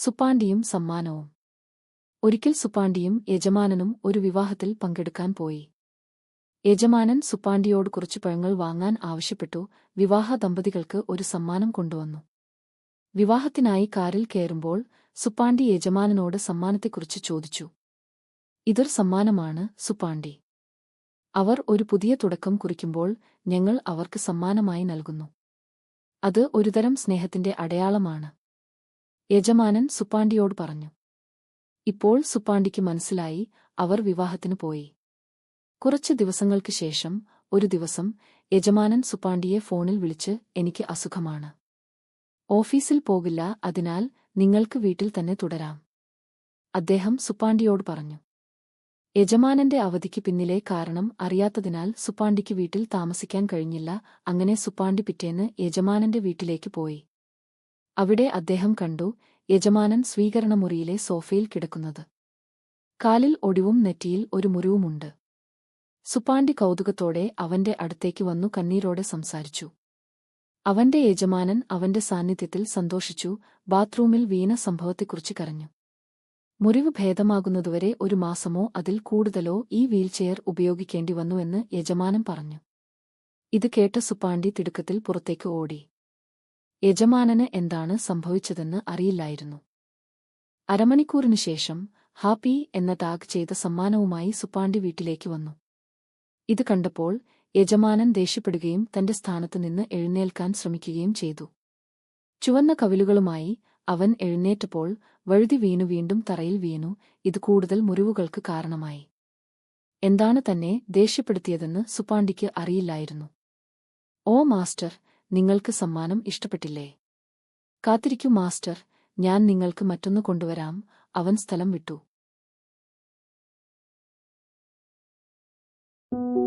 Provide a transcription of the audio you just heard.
സുപ്പാണ്ടിയും സമ്മാനവും. ഒരിക്കൽ സുപ്പാണ്ടിയും യജമാനനും ഒരു വിവാഹത്തിൽ പങ്കെടുക്കാൻ പോയി. യജമാനൻ സുപ്പാണ്ടിയോട് കുറച്ചു പഴങ്ങൾ വാങ്ങാൻ ആവശ്യപ്പെട്ടു. വിവാഹ ദമ്പതികൾക്ക് ഒരു സമ്മാനം കൊണ്ടുവന്നു. വിവാഹത്തിനായി കാറിൽ കയറുമ്പോൾ സുപ്പാണ്ടി യജമാനനോട് സമ്മാനത്തെക്കുറിച്ച് ചോദിച്ചു. ഇതൊരു സമ്മാനമാണ് സുപ്പാണ്ടി. അവർ ഒരു പുതിയ തുടക്കം കുറിക്കുമ്പോൾ ഞങ്ങൾ അവർക്ക് സമ്മാനമായി നൽകുന്നു. അത് ഒരുതരം സ്നേഹത്തിന്റെ അടയാളമാണ്. യജമാനൻ സുപ്പാണ്ടിയോട് പറഞ്ഞു. ഇപ്പോൾ സുപ്പാണ്ടിക്ക് മനസ്സിലായി. അവർ വിവാഹത്തിനു പോയി. കുറച്ച് ദിവസങ്ങൾക്ക് ശേഷം ഒരു ദിവസം യജമാനൻ സുപ്പാണ്ടിയെ ഫോണിൽ വിളിച്ച്, എനിക്ക് അസുഖമാണ്. ഓഫീസിൽ പോകില്ല, അതിനാൽ നിങ്ങൾക്ക് വീട്ടിൽ തന്നെ തുടരാം. അദ്ദേഹം സുപ്പാണ്ടിയോട് പറഞ്ഞു. യജമാനന്റെ അവധിക്ക് പിന്നിലെ കാരണം അറിയാത്തതിനാൽ സുപ്പാണ്ടിക്ക് വീട്ടിൽ താമസിക്കാൻ കഴിഞ്ഞില്ല. അങ്ങനെ സുപ്പാണ്ടി പിറ്റേന്ന് യജമാനന്റെ വീട്ടിലേക്ക് പോയി. അവിടെ അദ്ദേഹം കണ്ടു, യജമാനൻ സ്വീകരണമുറിയിലെ സോഫയിൽ കിടക്കുന്നത്. കാലിൽ ഒടിവും നെറ്റിയിൽ ഒരു മുറിവുമുണ്ട്. സുപ്പാണ്ടി കൗതുകത്തോടെ അവന്റെ അടുത്തേക്ക് വന്നു കണ്ണീരോടെ സംസാരിച്ചു. അവന്റെ യജമാനൻ അവന്റെ സാന്നിധ്യത്തിൽ സന്തോഷിച്ചു. ബാത്റൂമിൽ വീണ സംഭവത്തെക്കുറിച്ച് കരഞ്ഞു. മുറിവ് ഭേദമാകുന്നതുവരെ 1 മാസമോ അതിൽ കൂടുതലോ ഈ വീൽചെയർ ഉപയോഗിക്കേണ്ടി വന്നുവെന്ന് യജമാനൻ പറഞ്ഞു. ഇത് കേട്ട സുപ്പാണ്ടി തിടുക്കത്തിൽ പുറത്തേക്ക് ഓടി. യജമാനന് എന്താണ് സംഭവിച്ചതെന്ന് അറിയില്ലായിരുന്നു. അരമണിക്കൂറിനു ശേഷം ഹാപ്പി എന്ന ടാഗ് ചെയ്ത സമ്മാനവുമായി സുപ്പാണ്ടി വീട്ടിലേക്ക് വന്നു. ഇത് കണ്ടപ്പോൾ യജമാനൻ ദേഷ്യപ്പെടുകയും തന്റെ സ്ഥാനത്ത് നിന്ന് എഴുന്നേൽക്കാൻ ശ്രമിക്കുകയും ചെയ്തു. ചുവന്ന കവിളുകളുമായി അവൻ എഴുന്നേറ്റപ്പോൾ വഴുതി വീണു വീണ്ടും തറയിൽ വീണു. ഇത് കൂടുതൽ മുറിവുകൾക്ക് കാരണമായി. എന്താണ് തന്നെ ദേഷ്യപ്പെടുത്തിയതെന്ന് സുപ്പാണ്ടിക്ക് അറിയില്ലായിരുന്നു. ഓ മാസ്റ്റർ, നിങ്ങൾക്ക് സമ്മാനം ഇഷ്ടപ്പെട്ടില്ലേ? കാത്തിരിക്കൂ മാസ്റ്റർ, ഞാൻ നിങ്ങൾക്ക് മറ്റൊന്ന് കൊണ്ടുവരാം. അവൻ സ്ഥലം വിട്ടു.